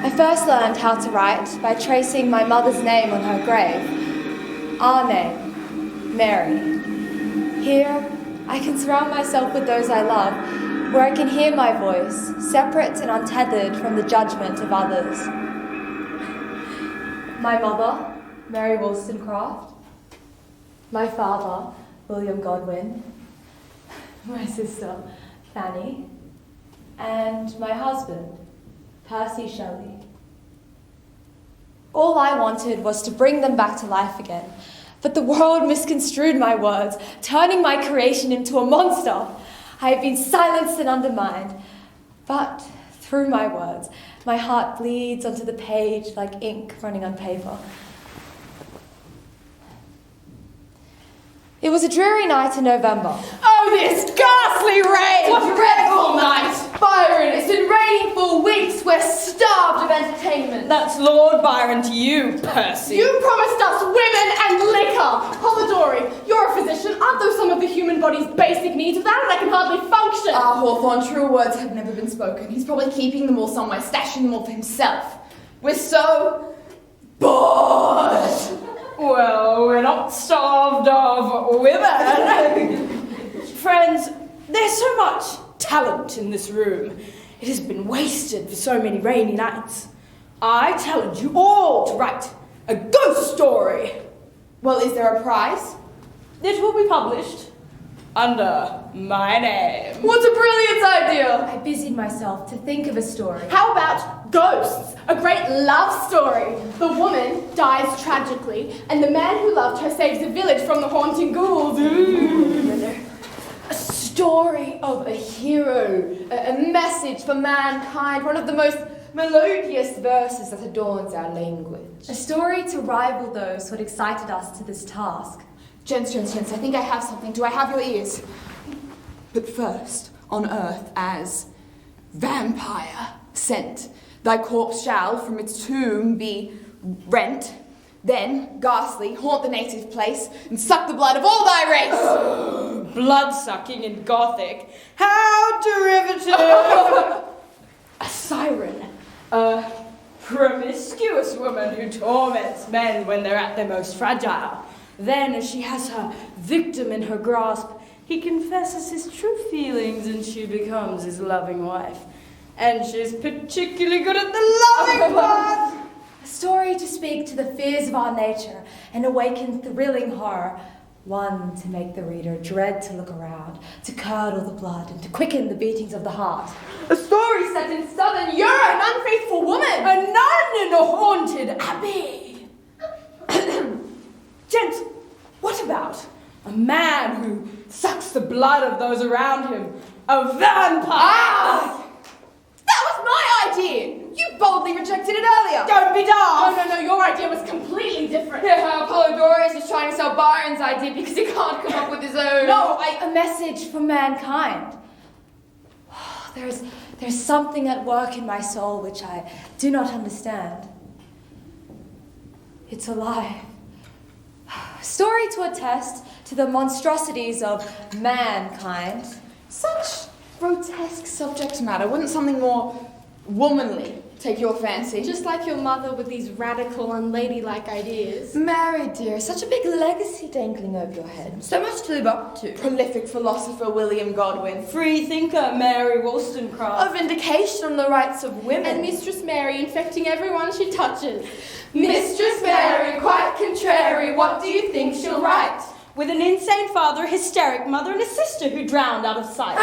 I first learned how to write by tracing my mother's name on her grave. Our name, Mary. Here, I can surround myself with those I love, where I can hear my voice, separate and untethered from the judgment of others. My mother, Mary Wollstonecraft. My father, William Godwin. My sister, Fanny. And my husband, Percy Shelley. All I wanted was to bring them back to life again, but the world misconstrued my words, turning my creation into a monster. I have been silenced and undermined, but through my words, my heart bleeds onto the page like ink running on paper. It was a dreary night in November. Oh, this ghastly rain! What a dreadful night! Byron, it's been raining for weeks. We're starved of entertainment. That's Lord Byron to you, Percy. You promised us women and liquor. Polidori, you're a physician. Aren't those some of the human body's basic needs? Without it, I can hardly function. Hawthorne, true words have never been spoken. He's probably keeping them all somewhere, stashing them all for himself. We're so bored. Well, we're not starved of women. Friends, there's so much talent in this room. It has been wasted for so many rainy nights. I challenge you all to write a ghost story. Well, is there a prize? It will be published under my name. What a brilliant idea! I busied myself to think of a story. How about ghosts? A great love story. The woman dies tragically, and the man who loved her saves the village from the haunting ghouls. A story of a hero, a message for mankind, one of the most melodious verses that adorns our language. A story to rival those who had excited us to this task. Gents, I think I have something. Do I have your ears? But first, on earth as vampire sent, thy corpse shall from its tomb be rent, then, ghastly, haunt the native place and suck the blood of all thy race. Blood-sucking in Gothic. How derivative! A siren. A promiscuous woman who torments men when they're at their most fragile. Then, as she has her victim in her grasp, he confesses his true feelings and she becomes his loving wife. And she's particularly good at the loving part. A story to speak to the fears of our nature and awaken thrilling horror. One to make the reader dread to look around, to curdle the blood and to quicken the beatings of the heart. A story set in southern Europe, an unfaithful woman. A nun in a haunted abbey. Gents, what about a man who sucks the blood of those around him? A vampire! Ah! That was my idea! You boldly rejected it earlier! Don't be daft! No, your idea was completely different. Yeah, Polidori is just trying to sell Byron's idea because he can't come up with his own. No, a message for mankind. There's something at work in my soul which I do not understand. It's alive. A story to attest to the monstrosities of mankind. Such grotesque subject matter. Wouldn't something more womanly take your fancy? Just like your mother with these radical, unladylike ideas. Mary, dear, such a big legacy dangling over your head. So much to live up to. Prolific philosopher William Godwin. Free thinker Mary Wollstonecraft. A vindication on the rights of women. And Mistress Mary infecting everyone she touches. Mistress Mary, quite contrary, what do you think she'll write? With an insane father, a hysteric mother, and a sister who drowned out of sight.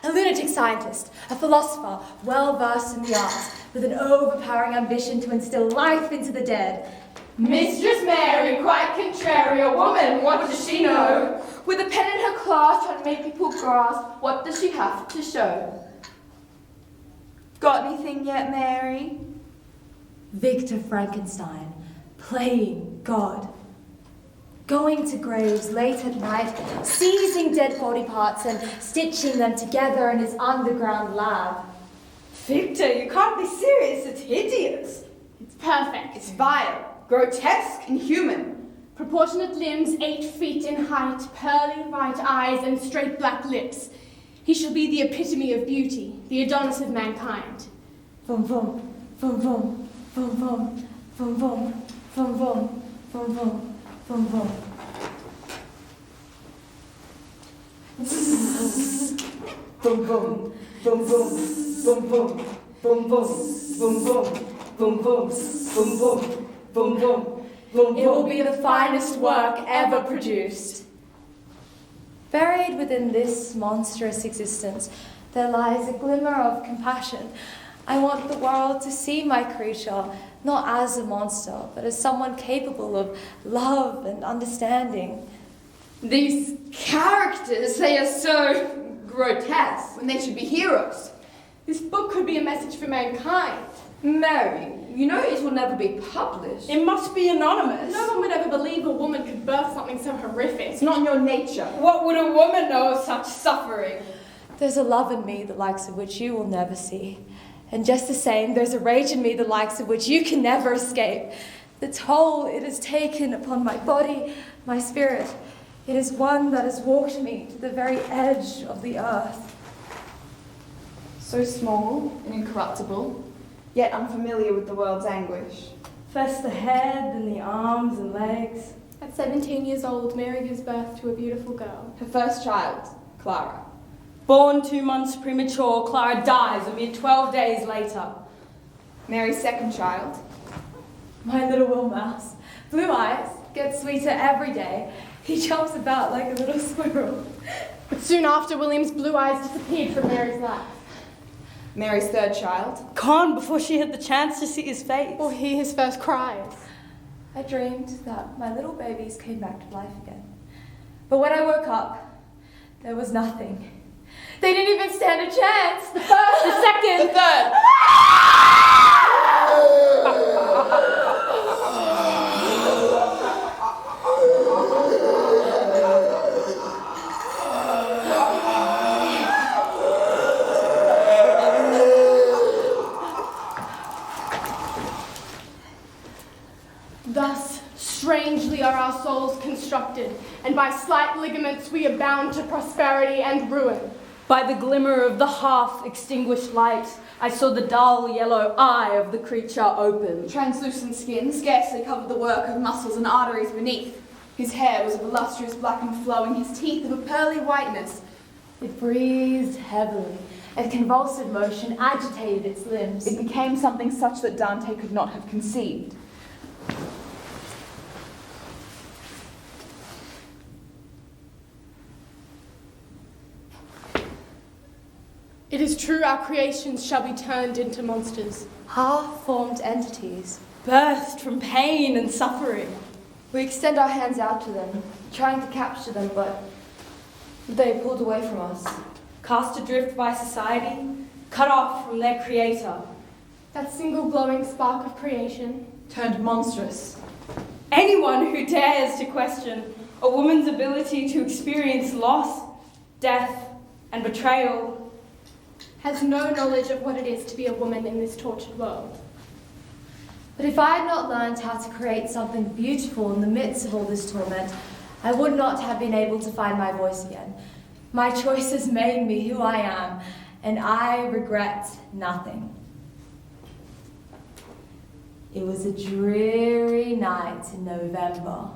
A lunatic scientist, a philosopher, well-versed in the arts, with an overpowering ambition to instill life into the dead. Mistress Mary, quite contrary, a woman, what does she know? With a pen in her claw, trying to make people grasp, what does she have to show? Got anything yet, Mary? Victor Frankenstein, playing God. Going to graves late at night, seizing dead body parts and stitching them together in his underground lab. Victor, you can't be serious. It's hideous. It's perfect. It's vile, grotesque, inhuman. Proportionate limbs, 8 feet in height, pearly white eyes, and straight black lips. He shall be the epitome of beauty, the Adonis of mankind. Vroom, vroom. boom, boom, boom, boom, boom, boom, boom, boom, boom, boom, boom, boom. Boom, boom, boom, boom, boom, boom, boom, boom, boom, boom, boom, boom, boom, boom, boom, boom. It will be the finest work ever produced. Buried within this monstrous existence, there lies a glimmer of compassion. I want the world to see my creature not as a monster, but as someone capable of love and understanding. These characters, they are so grotesque when they should be heroes. This book could be a message for mankind. Mary, you know it will never be published. It must be anonymous. No one would ever believe a woman could birth something so horrific. It's not in your nature. What would a woman know of such suffering? There's a love in me the likes of which you will never see. And just the same, there's a rage in me the likes of which you can never escape. The toll it has taken upon my body, my spirit, it is one that has walked me to the very edge of the earth. So small and incorruptible, yet unfamiliar with the world's anguish. First the head, then the arms and legs. At 17 years old, Mary gives birth to a beautiful girl. Her first child, Clara. Born 2 months premature, Clara dies a mere 12 days later. Mary's second child. My little Will Mouse, blue eyes, gets sweeter every day. He jumps about like a little squirrel. But soon after, William's blue eyes disappeared from Mary's life. Mary's third child. Gone before she had the chance to see his face. Or hear his first cries. I dreamed that my little babies came back to life again. But when I woke up, there was nothing. They didn't even stand a chance. The first, the second, The third. Thus, strangely are our souls constructed, and by slight ligaments we are bound to prosperity and ruin. By the glimmer of the half-extinguished light, I saw the dull yellow eye of the creature open. Translucent skin scarcely covered the work of muscles and arteries beneath. His hair was of a lustrous black and flowing, his teeth of a pearly whiteness. It breathed heavily, and convulsive motion agitated its limbs. It became something such that Dante could not have conceived. It is true our creations shall be turned into monsters. Half-formed entities. Birthed from pain and suffering. We extend our hands out to them, trying to capture them, but they pulled away from us. Cast adrift by society, cut off from their creator. That single glowing spark of creation. Turned monstrous. Anyone who dares to question a woman's ability to experience loss, death, and betrayal Has no knowledge of what it is to be a woman in this tortured world. But if I had not learned how to create something beautiful in the midst of all this torment, I would not have been able to find my voice again. My choices made me who I am, and I regret nothing. It was a dreary night in November.